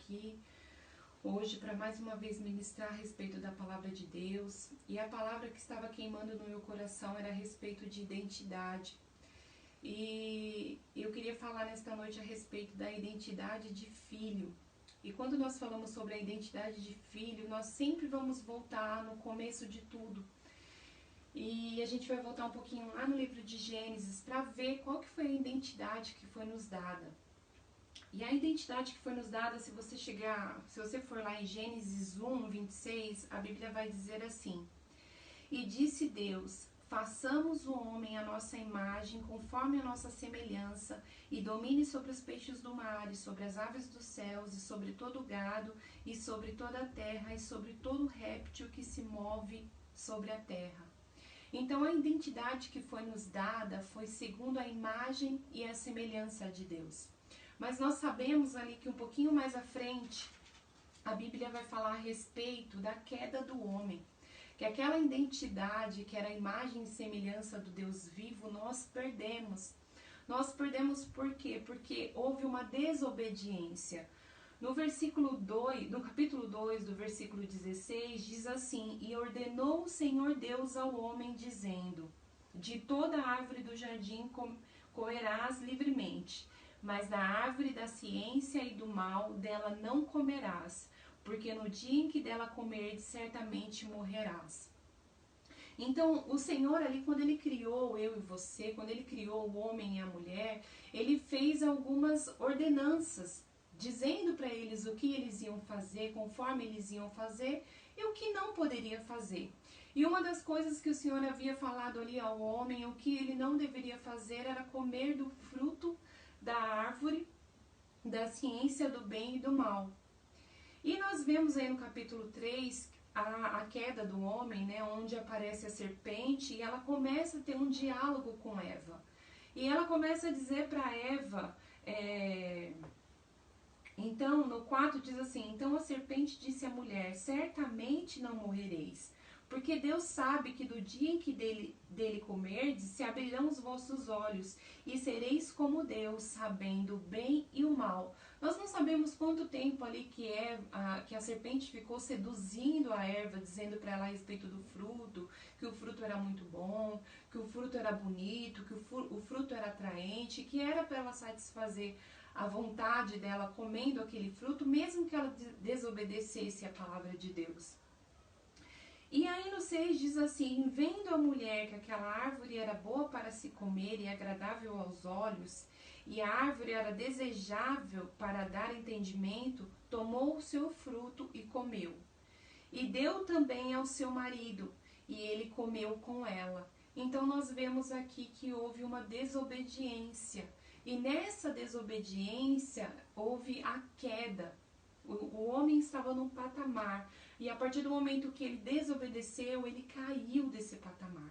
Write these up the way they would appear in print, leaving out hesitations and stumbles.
aqui hoje para mais uma vez ministrar a respeito da palavra de Deus. E a palavra que estava queimando no meu coração era a respeito de identidade. E eu queria falar nesta noite a respeito da identidade de filho. E quando nós falamos sobre a identidade de filho, nós sempre vamos voltar no começo de tudo. E a gente vai voltar um pouquinho lá no livro de Gênesis para ver qual que foi a identidade que foi nos dada. E a identidade que foi nos dada, se você for lá em Gênesis 1, 26, a Bíblia vai dizer assim: E disse Deus, façamos o homem à nossa imagem, conforme a nossa semelhança, e domine sobre os peixes do mar, e sobre as aves dos céus, e sobre todo o gado, e sobre toda a terra, e sobre todo réptil que se move sobre a terra. Então a identidade que foi nos dada foi segundo a imagem e a semelhança de Deus. Mas nós sabemos ali que um pouquinho mais à frente, a Bíblia vai falar a respeito da queda do homem. Que aquela identidade, que era a imagem e semelhança do Deus vivo, nós perdemos. Nós perdemos por quê? Porque houve uma desobediência. No capítulo 2, do versículo 16, diz assim: E ordenou o Senhor Deus ao homem, dizendo: De toda árvore do jardim comerás livremente, mas da árvore da ciência e do mal dela não comerás, porque no dia em que dela comerdes, certamente morrerás. Então, o Senhor ali, quando Ele criou eu e você, quando Ele criou o homem e a mulher, Ele fez algumas ordenanças, dizendo para eles o que eles iam fazer, conforme eles iam fazer, e o que não poderia fazer. E uma das coisas que o Senhor havia falado ali ao homem, o que ele não deveria fazer, era comer do fruto da árvore, da ciência do bem e do mal. E nós vemos aí no capítulo 3 a queda do homem, né, onde aparece a serpente, e ela começa a ter um diálogo com Eva. E ela começa a dizer para Eva, então no 4 diz assim: Então a serpente disse à mulher, certamente não morrereis, porque Deus sabe que do dia em que dele comerdes, se abrirão os vossos olhos, e sereis como Deus, sabendo o bem e o mal. Nós não sabemos quanto tempo ali que a serpente ficou seduzindo a Eva, dizendo para ela a respeito do fruto, que o fruto era muito bom, que o fruto era bonito, que o fruto era atraente, que era para ela satisfazer a vontade dela comendo aquele fruto, mesmo que ela desobedecesse a palavra de Deus. E aí no 6 diz assim: Vendo a mulher que aquela árvore era boa para se comer e agradável aos olhos, e a árvore era desejável para dar entendimento, tomou o seu fruto e comeu. E deu também ao seu marido, e ele comeu com ela. Então nós vemos aqui que houve uma desobediência. E nessa desobediência houve a queda. O homem estava num patamar. E a partir do momento que ele desobedeceu, ele caiu desse patamar.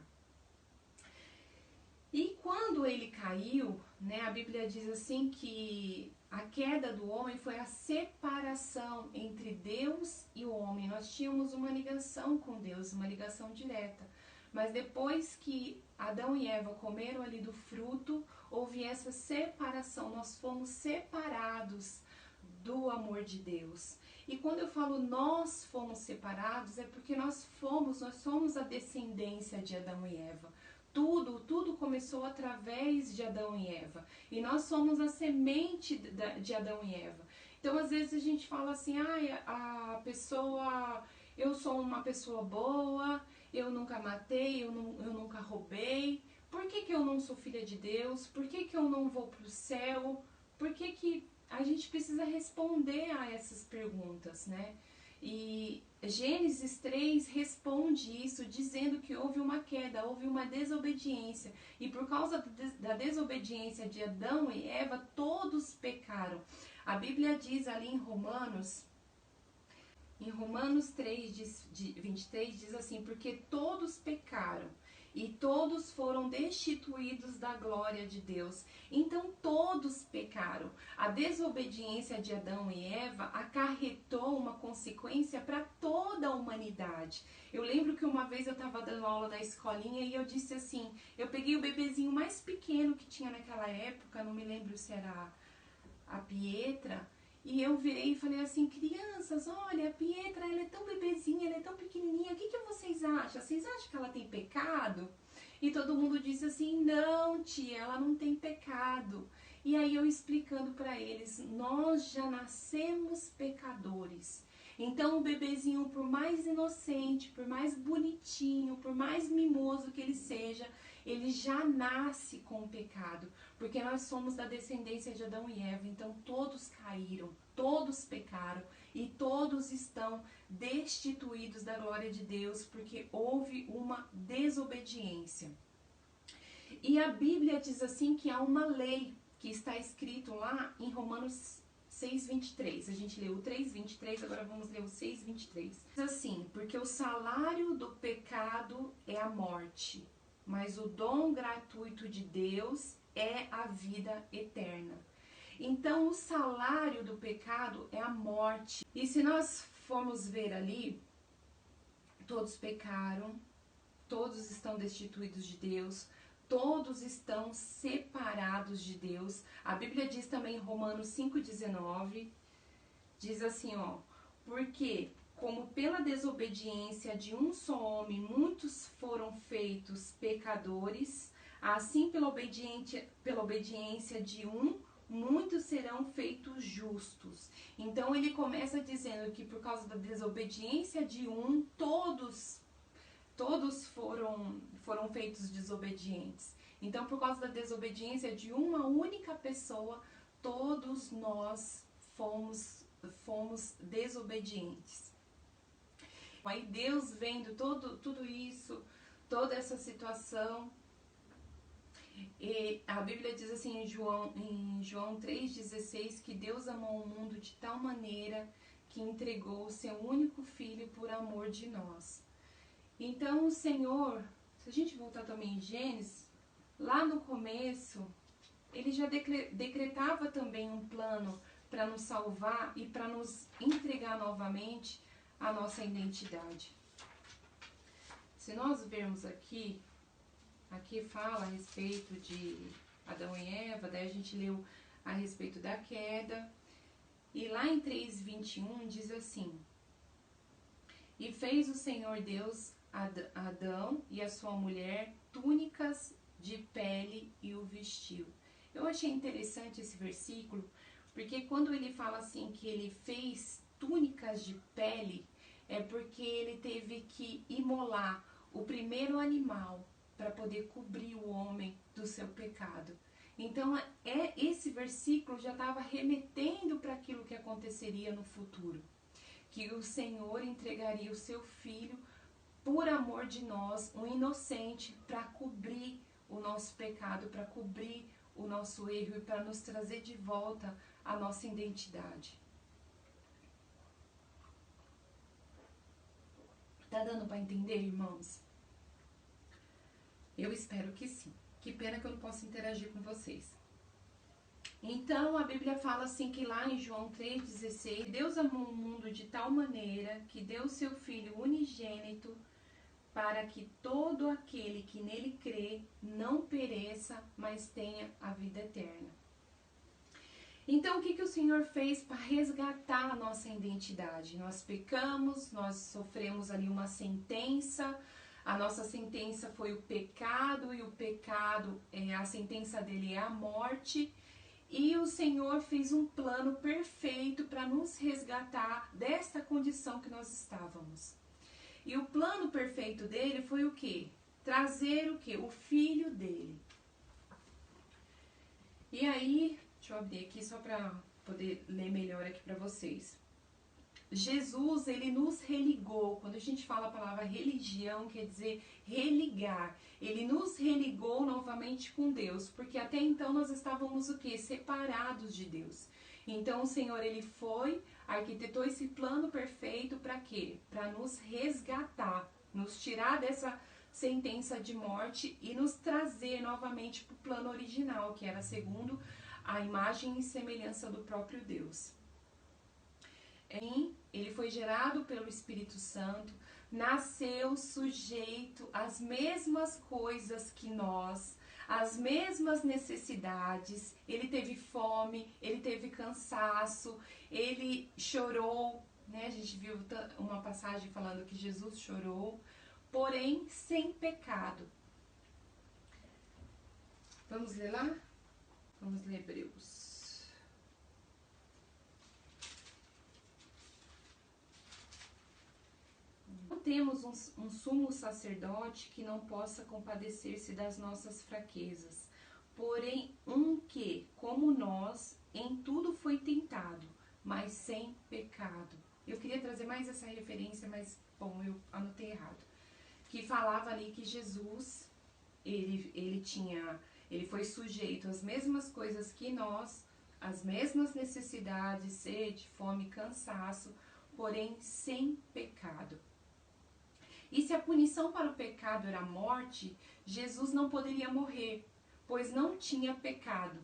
E quando ele caiu, né, a Bíblia diz assim que a queda do homem foi a separação entre Deus e o homem. Nós tínhamos uma ligação com Deus, uma ligação direta. Mas depois que Adão e Eva comeram ali do fruto, houve essa separação. Nós fomos separados do amor de Deus. E quando eu falo nós fomos separados, é porque nós somos a descendência de Adão e Eva. Tudo começou através de Adão e Eva. E nós somos a semente de Adão e Eva. Então, às vezes a gente fala assim, eu sou uma pessoa boa, eu nunca matei, eu nunca roubei. Por que eu não sou filha de Deus? Por que eu não vou para o céu? Por que a gente precisa responder a essas perguntas, né? E Gênesis 3 responde isso, dizendo que houve uma queda, houve uma desobediência. E por causa da desobediência de Adão e Eva, todos pecaram. A Bíblia diz ali em Romanos 3, 23, diz assim: Porque todos pecaram e todos foram destituídos da glória de Deus. Então todos pecaram. A desobediência de Adão e Eva acarretou uma consequência para toda a humanidade. Eu lembro que uma vez eu estava dando aula da escolinha e eu disse assim, eu peguei o bebezinho mais pequeno que tinha naquela época, não me lembro se era a Pietra, E eu virei e falei assim, crianças, olha, a Pietra, ela é tão bebezinha, ela é tão pequenininha, o que vocês acham? Vocês acham que ela tem pecado? E todo mundo disse assim, não, tia, ela não tem pecado. E aí eu explicando para eles, nós já nascemos pecadores. Então o bebezinho, por mais inocente, por mais bonitinho, por mais mimoso que ele seja, ele já nasce com o pecado, porque nós somos da descendência de Adão e Eva, então todos caíram, todos pecaram e todos estão destituídos da glória de Deus, porque houve uma desobediência. E a Bíblia diz assim que há uma lei que está escrito lá em Romanos 6:23. A gente leu o 3:23, agora vamos ler o 6:23. Diz assim, porque o salário do pecado é a morte, mas o dom gratuito de Deus é a vida eterna. Então, o salário do pecado é a morte. E se nós formos ver ali, todos pecaram, todos estão destituídos de Deus, todos estão separados de Deus. A Bíblia diz também em Romanos 5:19, diz assim, ó, porque como pela desobediência de um só homem muitos foram feitos pecadores, assim pela obediência de um, muitos serão feitos justos. Então ele começa dizendo que por causa da desobediência de um, todos foram feitos desobedientes. Então, por causa da desobediência de uma única pessoa, todos nós fomos desobedientes. Aí Deus vendo tudo isso, toda essa situação, e a Bíblia diz assim em João 3,16 que Deus amou o mundo de tal maneira que entregou o seu único filho por amor de nós. Então o Senhor, se a gente voltar também em Gênesis, lá no começo, ele já decretava também um plano para nos salvar e para nos entregar novamente a nossa identidade. Se nós vermos aqui fala a respeito de Adão e Eva, daí a gente leu a respeito da queda, e lá em 3:21 diz assim, e fez o Senhor Deus Adão e a sua mulher túnicas de pele e o vestiu. Eu achei interessante esse versículo, porque quando ele fala assim que ele fez túnicas de pele, é porque ele teve que imolar o primeiro animal para poder cobrir o homem do seu pecado. Então, esse versículo já estava remetendo para aquilo que aconteceria no futuro, que o Senhor entregaria o seu filho por amor de nós, um inocente, para cobrir o nosso pecado, para cobrir o nosso erro e para nos trazer de volta a nossa identidade. Tá dando para entender, irmãos? Eu espero que sim. Que pena que eu não posso interagir com vocês. Então, a Bíblia fala assim que lá em João 3,16, Deus amou o mundo de tal maneira que deu o seu Filho unigênito para que todo aquele que nele crê não pereça, mas tenha a vida eterna. Então, o que o Senhor fez para resgatar a nossa identidade? Nós pecamos, nós sofremos ali uma sentença. A nossa sentença foi o pecado, e o pecado, a sentença dele é a morte. E o Senhor fez um plano perfeito para nos resgatar desta condição que nós estávamos. E o plano perfeito dele foi o quê? Trazer o quê? O filho dele. E aí, deixa eu abrir aqui só para poder ler melhor aqui para vocês. Jesus, ele nos religou. Quando a gente fala a palavra religião, quer dizer religar. Ele nos religou novamente com Deus, porque até então nós estávamos o quê? Separados de Deus. Então o Senhor, ele foi, arquitetou esse plano perfeito para quê? Para nos resgatar, nos tirar dessa sentença de morte e nos trazer novamente para o plano original, que era segundo a imagem e semelhança do próprio Deus. Ele foi gerado pelo Espírito Santo, nasceu sujeito às mesmas coisas que nós, as mesmas necessidades, ele teve fome, ele teve cansaço, ele chorou, né? A gente viu uma passagem falando que Jesus chorou, porém sem pecado. Vamos ler lá? Vamos ler Hebreus. Não temos um sumo sacerdote que não possa compadecer-se das nossas fraquezas, porém um que, como nós, em tudo foi tentado, mas sem pecado. Eu queria trazer mais essa referência, mas, bom, eu anotei errado. Que falava ali que Jesus, ele foi sujeito às mesmas coisas que nós, as mesmas necessidades, sede, fome, cansaço, porém sem pecado. E se a punição para o pecado era a morte, Jesus não poderia morrer, pois não tinha pecado.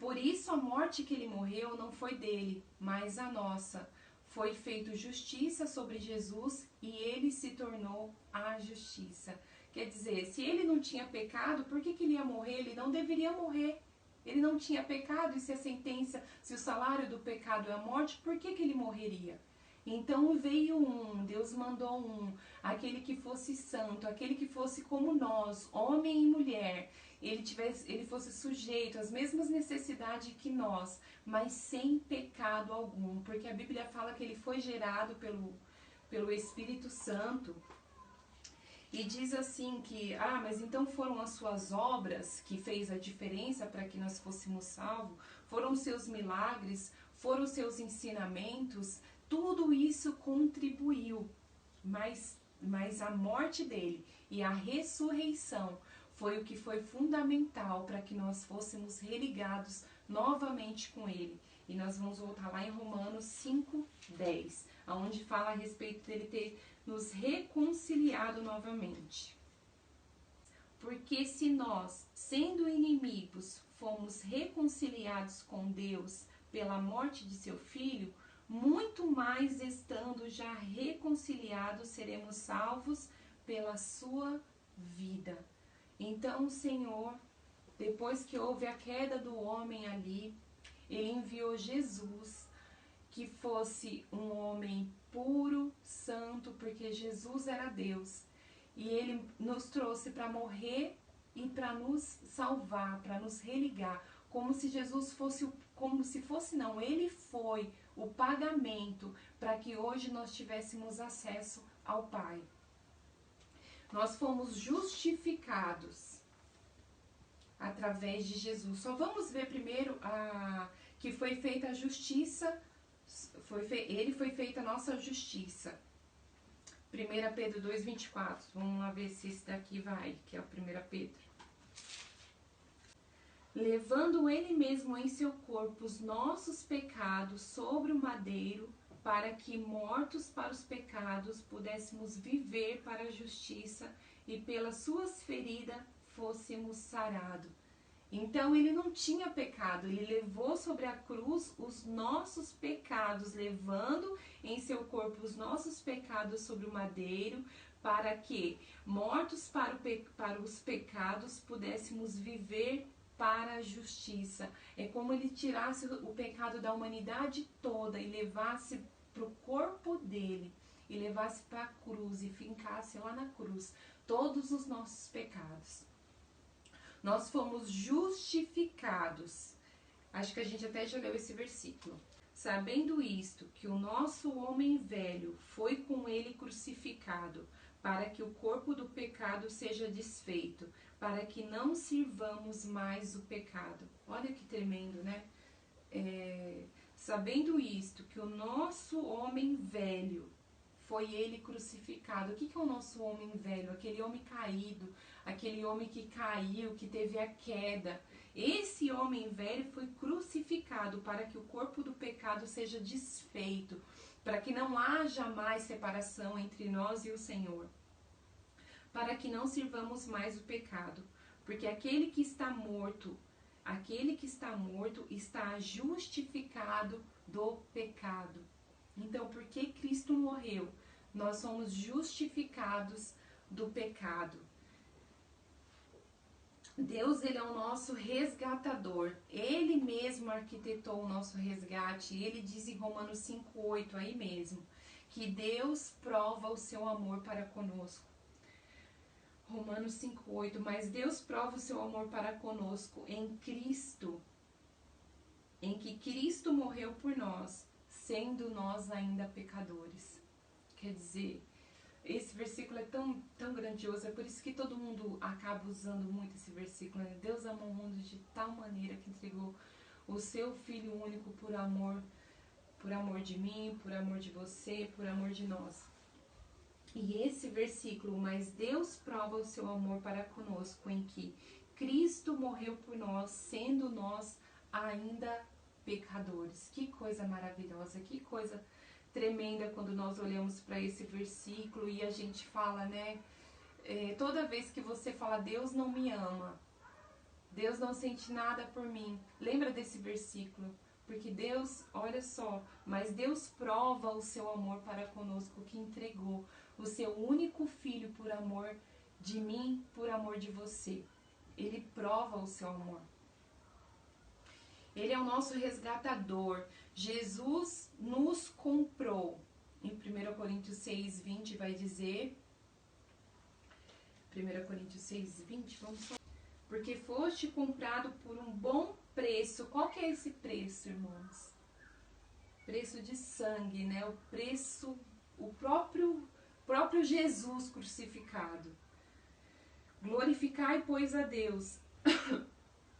Por isso a morte que ele morreu não foi dele, mas a nossa. Foi feito justiça sobre Jesus e ele se tornou a justiça. Quer dizer, se ele não tinha pecado, por que ele ia morrer? Ele não deveria morrer. Ele não tinha pecado, e se a sentença, se o salário do pecado é a morte, por que ele morreria? Então veio Deus mandou aquele que fosse santo, aquele que fosse como nós, homem e mulher, ele fosse sujeito às mesmas necessidades que nós, mas sem pecado algum, porque a Bíblia fala que ele foi gerado pelo Espírito Santo. E diz assim que, mas então foram as suas obras que fez a diferença para que nós fôssemos salvos, foram os seus milagres, foram os seus ensinamentos, tudo isso contribuiu, mas a morte dele e a ressurreição foi o que foi fundamental para que nós fôssemos religados novamente com ele. E nós vamos voltar lá em Romanos 5:10, onde fala a respeito dele ter nos reconciliado novamente. Porque se nós, sendo inimigos, fomos reconciliados com Deus pela morte de seu Filho, muito mais estando já reconciliados, seremos salvos pela sua vida. Então o Senhor, depois que houve a queda do homem ali, ele enviou Jesus, que fosse um homem puro, santo, porque Jesus era Deus. E ele nos trouxe para morrer e para nos salvar, para nos religar, como se Jesus fosse, ele foi o pagamento para que hoje nós tivéssemos acesso ao Pai. Nós fomos justificados através de Jesus. Só vamos ver primeiro que foi feita a justiça, ele foi feita a nossa justiça. 1 Pedro 2,24. Vamos lá ver se esse daqui vai, que é o 1 Pedro. Levando ele mesmo em seu corpo os nossos pecados sobre o madeiro, para que, mortos para os pecados, pudéssemos viver para a justiça, e pelas suas feridas fôssemos sarados. Então ele não tinha pecado, ele levou sobre a cruz os nossos pecados, levando em seu corpo os nossos pecados sobre o madeiro, para que, mortos para os pecados, pudéssemos viver para a justiça. É como ele tirasse o pecado da humanidade toda e levasse para o corpo dele, e levasse para a cruz e fincasse lá na cruz todos os nossos pecados. Nós fomos justificados. Acho que a gente até já leu esse versículo. Sabendo isto, que o nosso homem velho foi com ele crucificado, para que o corpo do pecado seja desfeito, para que não sirvamos mais o pecado. Olha que tremendo, né? Sabendo isto, que o nosso homem velho foi ele crucificado. O que é o nosso homem velho? Aquele homem caído, aquele homem que caiu, que teve a queda. Esse homem velho foi crucificado para que o corpo do pecado seja desfeito, para que não haja mais separação entre nós e o Senhor, para que não sirvamos mais o pecado, porque aquele que está morto está justificado do pecado. Então, porque Cristo morreu, nós somos justificados do pecado. Deus, ele é o nosso resgatador. Ele mesmo arquitetou o nosso resgate. Ele diz em Romanos 5:8, aí mesmo, que Deus prova o seu amor para conosco. Romanos 5:8, mas Deus prova o seu amor para conosco em Cristo, em que Cristo morreu por nós, sendo nós ainda pecadores. Quer dizer, esse versículo é tão grandioso, é por isso que todo mundo acaba usando muito esse versículo, né? Deus amou o mundo de tal maneira que entregou o seu Filho único por amor de mim, por amor de você, por amor de nós. E esse versículo, mas Deus prova o seu amor para conosco, em que Cristo morreu por nós, sendo nós ainda pecadores. Que coisa maravilhosa, que coisa tremenda quando nós olhamos para esse versículo e a gente fala, né? Toda vez que você fala, Deus não me ama, Deus não sente nada por mim, lembra desse versículo. Porque Deus, olha só, mas Deus prova o seu amor para conosco, que entregou o seu único filho por amor de mim, por amor de você. Ele prova o seu amor. Ele é o nosso resgatador. Jesus nos comprou. Em 1 Coríntios 6:20 vai dizer, 1 Coríntios 6:20, vamos falar. Porque foste comprado por um bom preço. Qual que é esse preço, irmãos? Preço de sangue, né? O preço, o próprio Jesus crucificado. Glorificai, pois, a Deus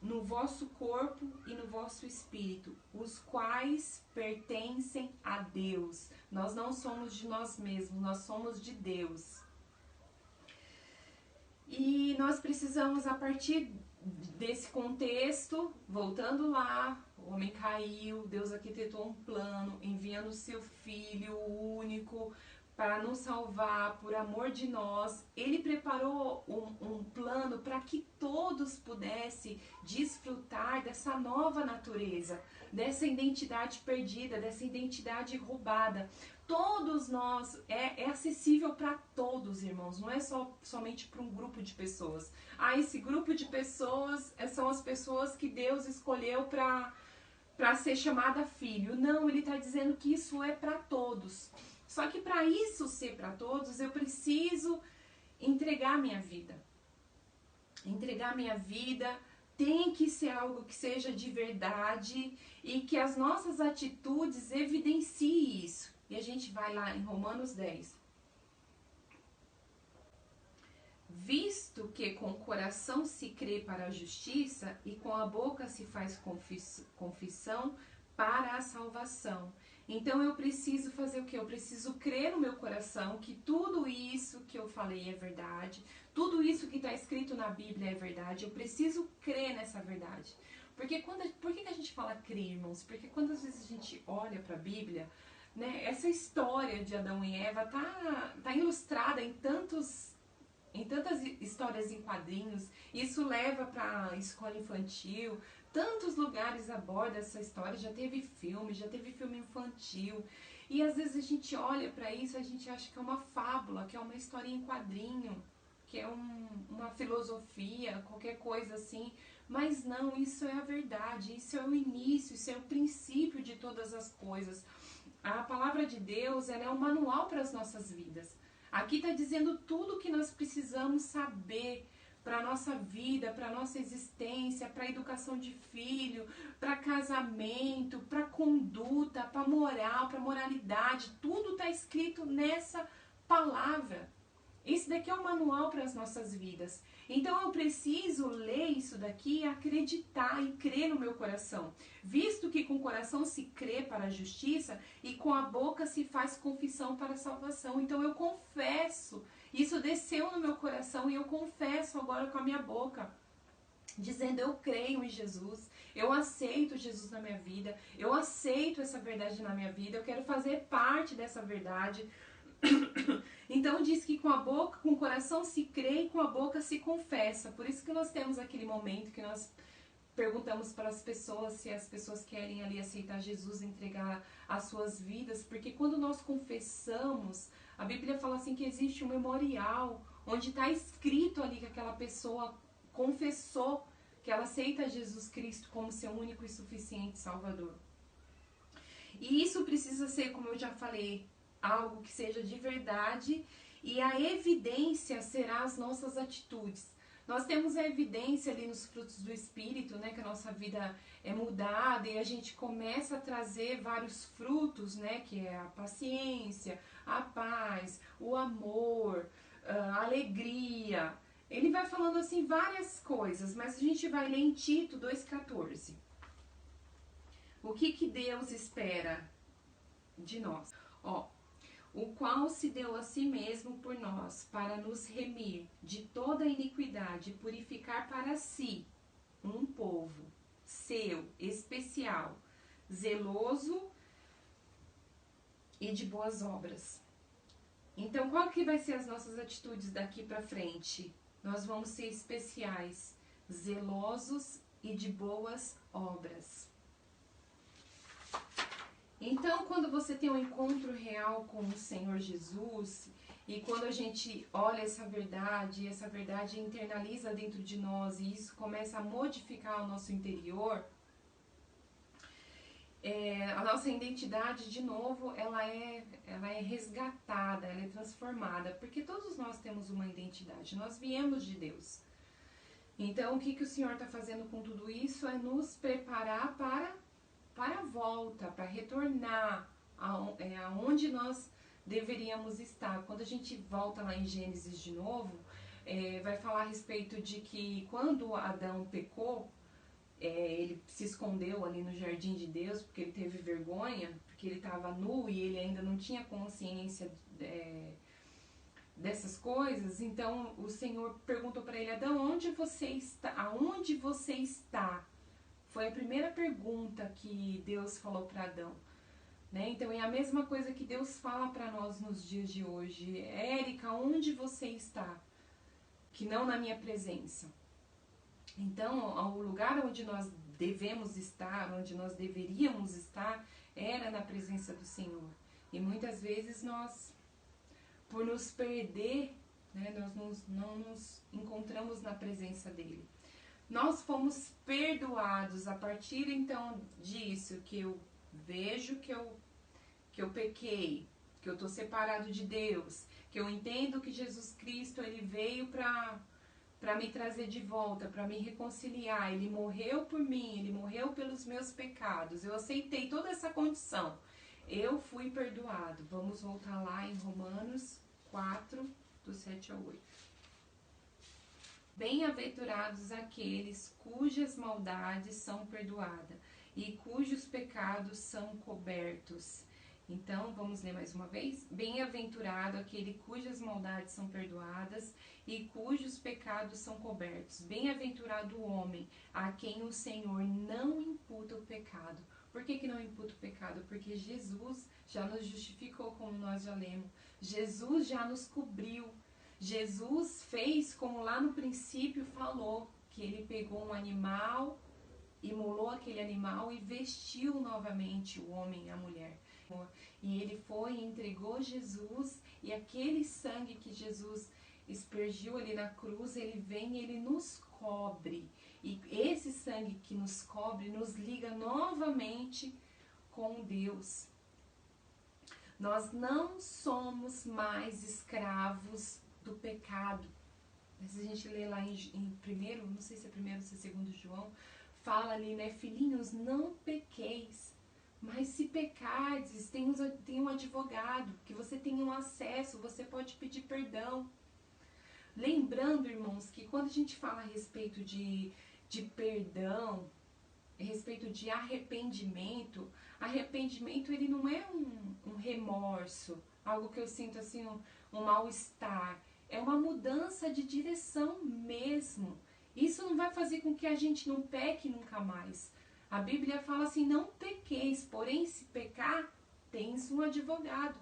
no vosso corpo e no vosso espírito, os quais pertencem a Deus. Nós não somos de nós mesmos, nós somos de Deus. E nós precisamos, a partir desse contexto, voltando lá, o homem caiu, Deus arquitetou um plano, enviando o seu Filho único para nos salvar por amor de nós. Ele preparou um plano para que todos pudessem desfrutar dessa nova natureza, dessa identidade perdida, dessa identidade roubada. Todos nós, é acessível para todos, irmãos, não é somente para um grupo de pessoas. Esse grupo de pessoas são as pessoas que Deus escolheu para ser chamada filho. Não, ele está dizendo que isso é para todos. Só que para isso ser para todos, eu preciso entregar minha vida. Entregar minha vida tem que ser algo que seja de verdade e que as nossas atitudes evidenciem isso. E a gente vai lá em Romanos 10. Visto que com o coração se crê para a justiça e com a boca se faz confissão para a salvação. Então eu preciso fazer o quê? Eu preciso crer no meu coração que tudo isso que eu falei é verdade, tudo isso que está escrito na Bíblia é verdade, eu preciso crer nessa verdade. Porque por que a gente fala crer, irmãos? Porque quando às vezes a gente olha para a Bíblia, né, essa história de Adão e Eva tá ilustrada em tantas histórias em quadrinhos, isso leva para a escola infantil, tantos lugares abordam essa história, já teve filme infantil, e às vezes a gente olha para isso, a gente acha que é uma fábula, que é uma historinha em quadrinho, que é uma filosofia, qualquer coisa assim, mas não, isso é a verdade, isso é o início, isso é o princípio de todas as coisas. A palavra de Deus, ela é um manual para as nossas vidas. Aqui está dizendo tudo o que nós precisamos saber para a nossa vida, para a nossa existência, para a educação de filho, para casamento, para conduta, para moral, para moralidade. Tudo está escrito nessa palavra. Esse daqui é o manual para as nossas vidas. Então eu preciso ler isso daqui, acreditar e crer no meu coração. Visto que com o coração se crê para a justiça e com a boca se faz confissão para a salvação. Então eu confesso, isso desceu no meu coração e eu confesso agora com a minha boca, dizendo eu creio em Jesus, eu aceito Jesus na minha vida, eu aceito essa verdade na minha vida, eu quero fazer parte dessa verdade. Então diz que com a boca, com o coração se crê e com a boca se confessa. Por isso que nós temos aquele momento que nós perguntamos para as pessoas se as pessoas querem ali aceitar Jesus, entregar as suas vidas, porque quando nós confessamos, a Bíblia fala assim que existe um memorial onde está escrito ali que aquela pessoa confessou que ela aceita Jesus Cristo como seu único e suficiente Salvador. E isso precisa ser, como eu já falei, algo que seja de verdade, e a evidência será as nossas atitudes. Nós temos a evidência ali nos frutos do Espírito, né, que a nossa vida é mudada e a gente começa a trazer vários frutos, né, que é a paciência, a paz, o amor, a alegria. Ele vai falando assim várias coisas, mas a gente vai ler em Tito 2,14. O que Deus espera de nós? O qual se deu a si mesmo por nós, para nos remir de toda iniquidade e purificar para si um povo seu, especial, zeloso e de boas obras. Então, qual que vai ser as nossas atitudes daqui para frente? Nós vamos ser especiais, zelosos e de boas obras. Então, quando você tem um encontro real com o Senhor Jesus, e quando a gente olha essa verdade internaliza dentro de nós, e isso começa a modificar o nosso interior, a nossa identidade, de novo, ela é resgatada, ela é transformada, porque todos nós temos uma identidade, nós viemos de Deus. Então, o que o Senhor está fazendo com tudo isso é nos preparar para a volta, para retornar aonde nós deveríamos estar. Quando a gente volta lá em Gênesis de novo, vai falar a respeito de que quando Adão pecou, ele se escondeu ali no jardim de Deus, porque ele teve vergonha, porque ele estava nu e ele ainda não tinha consciência dessas coisas. Então o Senhor perguntou para ele: Adão, onde você está? Aonde você está? Foi a primeira pergunta que Deus falou para Adão, né? Então é a mesma coisa que Deus fala para nós nos dias de hoje. Érica, onde você está? Que não na minha presença. Então, o lugar onde nós devemos estar, onde nós deveríamos estar, era na presença do Senhor. E muitas vezes nós, por nos perder, né, nós não nos encontramos na presença dele. Nós fomos perdoados a partir então disso, que eu vejo que eu pequei, que eu estou separado de Deus, que eu entendo que Jesus Cristo ele veio para me trazer de volta, para me reconciliar. Ele morreu por mim, ele morreu pelos meus pecados. Eu aceitei toda essa condição. Eu fui perdoado. Vamos voltar lá em Romanos 4, do 7 ao 8. Bem-aventurados aqueles cujas maldades são perdoadas e cujos pecados são cobertos. Então, vamos ler mais uma vez? Bem-aventurado aquele cujas maldades são perdoadas e cujos pecados são cobertos. Bem-aventurado o homem a quem o Senhor não imputa o pecado. Por que não imputa o pecado? Porque Jesus já nos justificou, como nós já lemos. Jesus já nos cobriu. Jesus fez como lá no princípio falou, que ele pegou um animal, imolou aquele animal e vestiu novamente o homem e a mulher. E ele foi e entregou Jesus, e aquele sangue que Jesus aspergiu ali na cruz, ele vem e ele nos cobre. E esse sangue que nos cobre nos liga novamente com Deus. Nós não somos mais escravos do pecado. Se a gente lê lá em primeiro, não sei se é primeiro ou se é segundo João, fala ali, né, filhinhos, não pequeis, mas se pecardes, tem um advogado, que você tenha um acesso, você pode pedir perdão. Lembrando, irmãos, que quando a gente fala a respeito de perdão, a respeito de arrependimento ele não é um remorso, algo que eu sinto assim, um mal-estar. É uma mudança de direção mesmo. Isso não vai fazer com que a gente não peque nunca mais. A Bíblia fala assim, não pequeis, porém se pecar, tens um advogado.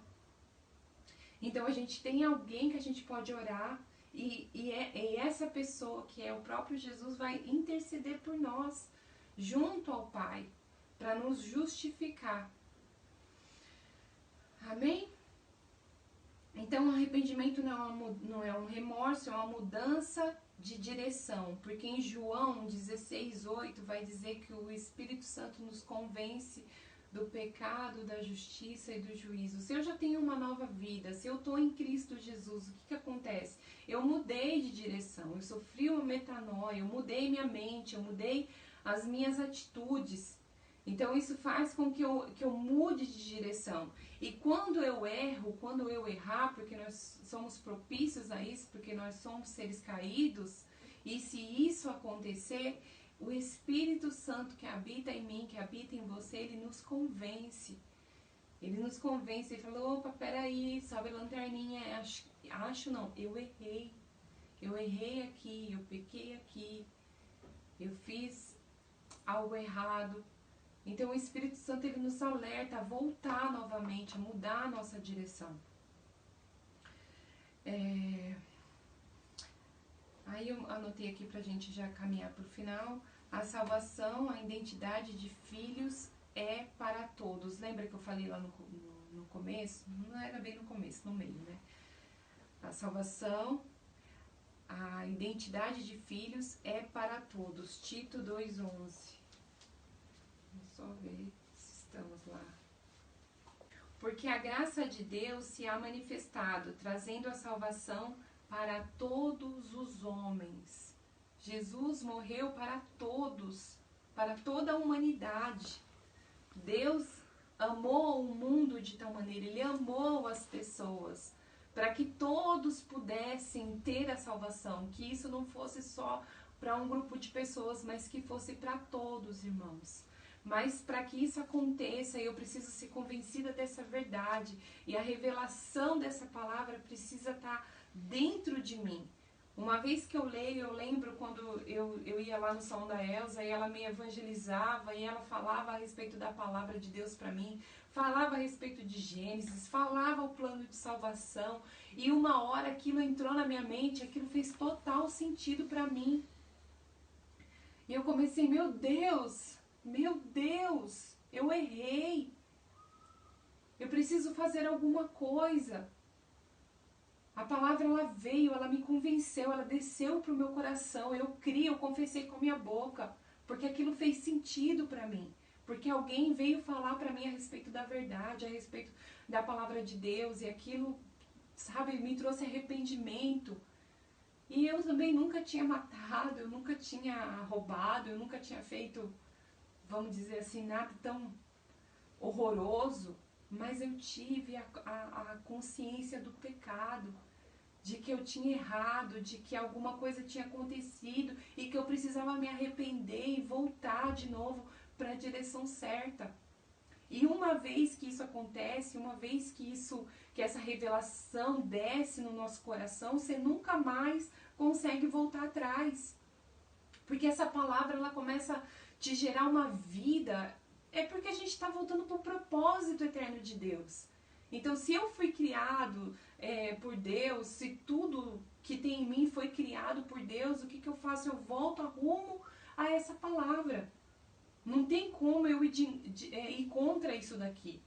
Então a gente tem alguém que a gente pode orar e essa pessoa que é o próprio Jesus vai interceder por nós, junto ao Pai, para nos justificar. Amém? Então o arrependimento não é um remorso, é uma mudança de direção, porque em João 16:8 vai dizer que o Espírito Santo nos convence do pecado, da justiça e do juízo. Se eu já tenho uma nova vida, se eu estou em Cristo Jesus, o que acontece? Eu mudei de direção, eu sofri uma metanoia, eu mudei minha mente, eu mudei as minhas atitudes. Então isso faz com que eu mude de direção. E quando eu erro, quando eu errar, porque nós somos propícios a isso, porque nós somos seres caídos, e se isso acontecer, o Espírito Santo que habita em mim, que habita em você, ele nos convence. Ele nos convence e fala, opa, peraí, sobe a lanterninha, acho não, eu errei. Eu errei aqui, eu pequei aqui, eu fiz algo errado. Então o Espírito Santo ele nos alerta a voltar novamente, a mudar a nossa direção. Aí eu anotei aqui pra gente já caminhar pro final. A salvação, a identidade de filhos é para todos. Lembra que eu falei lá no começo? Não era bem no começo, no meio, né? A salvação, a identidade de filhos é para todos. Tito 2:11. Vamos só ver se estamos lá. Porque a graça de Deus se há manifestado, trazendo a salvação para todos os homens. Jesus morreu para todos, para toda a humanidade. Deus amou o mundo de tal maneira, Ele amou as pessoas, para que todos pudessem ter a salvação, que isso não fosse só para um grupo de pessoas, mas que fosse para todos, irmãos. Mas para que isso aconteça, eu preciso ser convencida dessa verdade, e a revelação dessa palavra precisa estar dentro de mim. Uma vez que eu leio, eu lembro quando eu ia lá no salão da Elza e ela me evangelizava e ela falava a respeito da palavra de Deus para mim, falava a respeito de Gênesis, falava o plano de salvação, e uma hora aquilo entrou na minha mente, aquilo fez total sentido para mim. E eu comecei, meu Deus, eu errei, eu preciso fazer alguma coisa. A palavra ela veio, ela me convenceu, ela desceu para o meu coração, eu criei, eu confessei com a minha boca, porque aquilo fez sentido para mim, porque alguém veio falar para mim a respeito da verdade, a respeito da palavra de Deus, e aquilo, sabe, me trouxe arrependimento. E eu também nunca tinha matado, eu nunca tinha roubado, eu nunca tinha feito, vamos dizer assim, nada tão horroroso, mas eu tive a consciência do pecado, de que eu tinha errado, de que alguma coisa tinha acontecido e que eu precisava me arrepender e voltar de novo para a direção certa. E uma vez que isso acontece, uma vez que essa revelação desce no nosso coração, você nunca mais consegue voltar atrás. Porque essa palavra ela começa a te gerar uma vida, é porque a gente está voltando para o propósito eterno de Deus. Então, se eu fui criado por Deus, se tudo que tem em mim foi criado por Deus, o que eu faço? Eu volto a rumo a essa palavra. Não tem como eu ir contra isso daqui.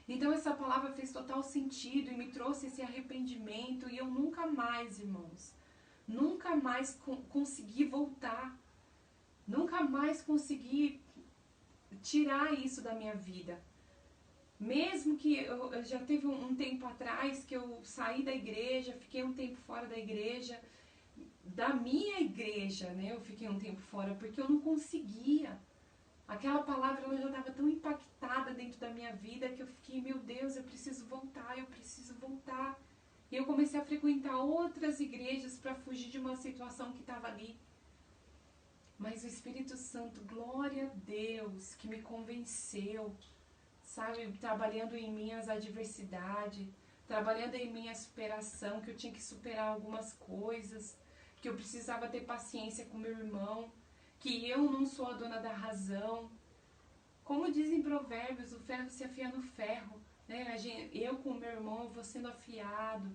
Então, essa palavra fez total sentido e me trouxe esse arrependimento, e eu nunca mais, irmãos, nunca mais consegui voltar. Nunca mais consegui tirar isso da minha vida. Mesmo que eu já teve um tempo atrás que eu saí da igreja, fiquei um tempo fora da igreja, da minha igreja, né? Eu fiquei um tempo fora porque eu não conseguia. Aquela palavra ela já estava tão impactada dentro da minha vida que eu fiquei, meu Deus, eu preciso voltar, eu preciso voltar. E eu comecei a frequentar outras igrejas para fugir de uma situação que estava ali. Mas o Espírito Santo, glória a Deus, que me convenceu, sabe, trabalhando em mim as adversidades, trabalhando em mim a superação, que eu tinha que superar algumas coisas, que eu precisava ter paciência com meu irmão, que eu não sou a dona da razão. Como dizem Provérbios, o ferro se afia no ferro, né? Eu com meu irmão eu vou sendo afiado,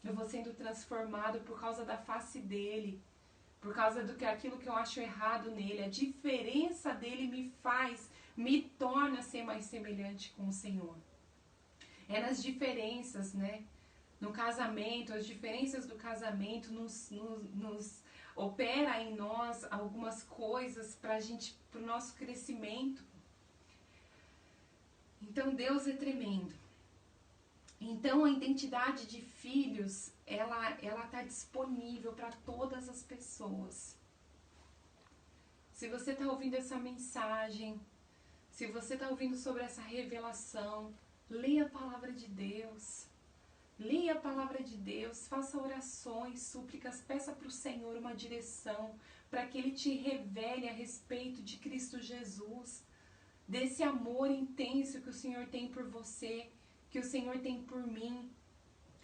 eu vou sendo transformado por causa da face dele, por causa aquilo que eu acho errado nele. A diferença dele me torna ser mais semelhante com o Senhor. É nas diferenças, né? no casamento, as diferenças do casamento nos opera em nós algumas coisas para o nosso crescimento. Então Deus é tremendo. Então a identidade de filhos, ela está disponível para todas as pessoas. Se você está ouvindo essa mensagem, se você está ouvindo sobre essa revelação, leia a palavra de Deus. Leia a palavra de Deus, faça orações, súplicas, peça para o Senhor uma direção, para que Ele te revele a respeito de Cristo Jesus, desse amor intenso que o Senhor tem por você, que o Senhor tem por mim,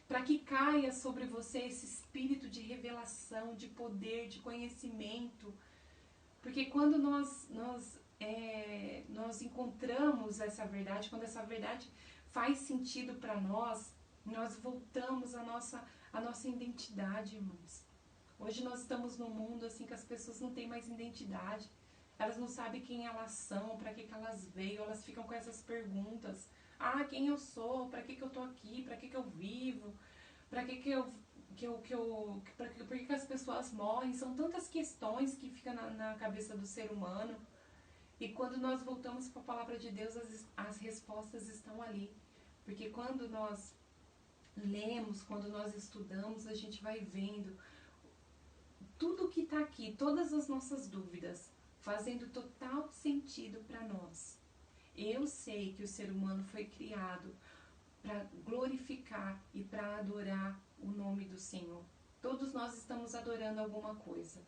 para que caia sobre você esse espírito de revelação, de poder, de conhecimento. Porque quando nós encontramos essa verdade, quando essa verdade faz sentido para nós voltamos à nossa identidade, irmãos. Hoje nós estamos num mundo assim que as pessoas não têm mais identidade. Elas não sabem quem elas são, para que elas veio, elas ficam com essas perguntas. Ah, quem eu sou? Para que eu tô aqui? Para que eu vivo? Para que as pessoas morrem? São tantas questões que ficam na cabeça do ser humano. E quando nós voltamos para a palavra de Deus, as respostas estão ali. Porque quando nós lemos, quando nós estudamos, a gente vai vendo tudo que está aqui, todas as nossas dúvidas, fazendo total sentido para nós. Eu sei que o ser humano foi criado para glorificar e para adorar o nome do Senhor. Todos nós estamos adorando alguma coisa.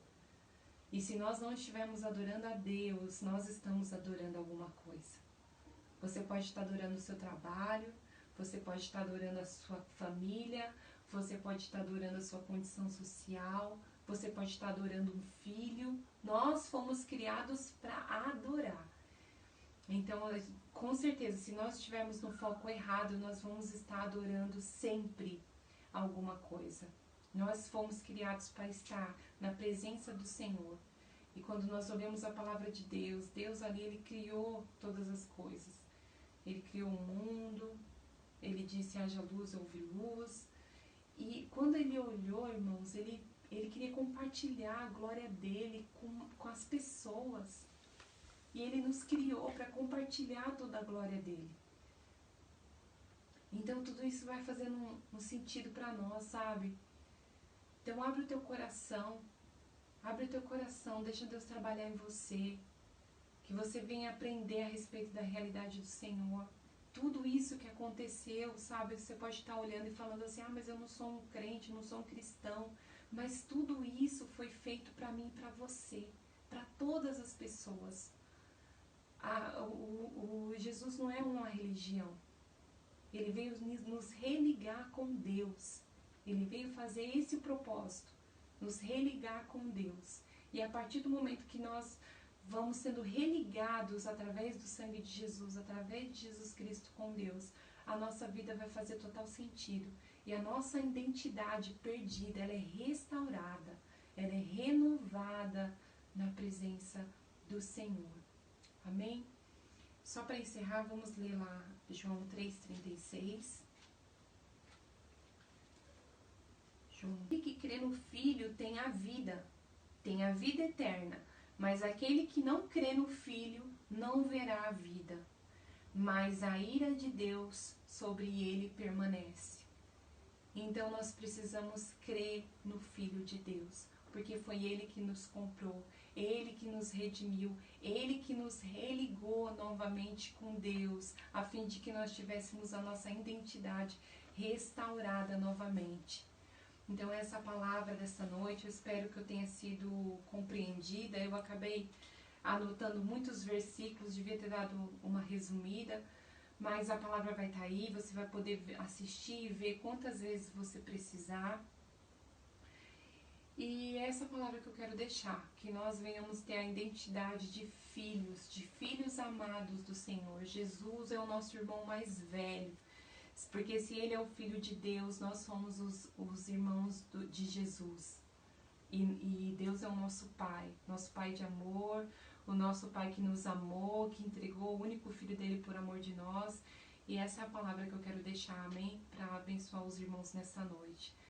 E se nós não estivermos adorando a Deus, nós estamos adorando alguma coisa. Você pode estar adorando o seu trabalho, você pode estar adorando a sua família, você pode estar adorando a sua condição social, você pode estar adorando um filho. Nós fomos criados para adorar. Então, com certeza, se nós estivermos no foco errado, nós vamos estar adorando sempre alguma coisa. Nós fomos criados para estar na presença do Senhor. E quando nós olhamos a palavra de Deus, Deus ali, Ele criou todas as coisas. Ele criou o mundo, Ele disse, haja luz, houve luz. E quando Ele olhou, irmãos, Ele queria compartilhar a glória dEle com as pessoas. E Ele nos criou para compartilhar toda a glória dEle. Então tudo isso vai fazendo um sentido para nós, sabe? Então abre o teu coração, deixa Deus trabalhar em você, que você venha aprender a respeito da realidade do Senhor. Tudo isso que aconteceu, sabe, você pode estar olhando e falando assim, mas eu não sou um crente, não sou um cristão, mas tudo isso foi feito para mim e para você, para todas as pessoas. Jesus não é uma religião, Ele veio nos religar com Deus, Ele veio fazer esse propósito, nos religar com Deus. E a partir do momento que nós vamos sendo religados através do sangue de Jesus, através de Jesus Cristo com Deus, a nossa vida vai fazer total sentido. E a nossa identidade perdida, ela é restaurada, ela é renovada na presença do Senhor. Amém? Só para encerrar, vamos ler lá João 3,36. Aquele que crê no Filho tem a vida eterna, mas aquele que não crê no Filho não verá a vida, mas a ira de Deus sobre ele permanece. Então nós precisamos crer no Filho de Deus, porque foi Ele que nos comprou, Ele que nos redimiu, Ele que nos religou novamente com Deus, a fim de que nós tivéssemos a nossa identidade restaurada novamente. Então essa palavra dessa noite, eu espero que eu tenha sido compreendida. Eu acabei anotando muitos versículos, devia ter dado uma resumida, mas a palavra vai estar aí, você vai poder assistir e ver quantas vezes você precisar. E essa palavra que eu quero deixar, que nós venhamos ter a identidade de filhos amados do Senhor. Jesus é o nosso irmão mais velho, porque se Ele é o Filho de Deus, nós somos os irmãos de Jesus. E Deus é o nosso Pai de amor, o nosso Pai que nos amou, que entregou o único Filho dele por amor de nós. E essa é a palavra que eu quero deixar, amém? Para abençoar os irmãos nessa noite.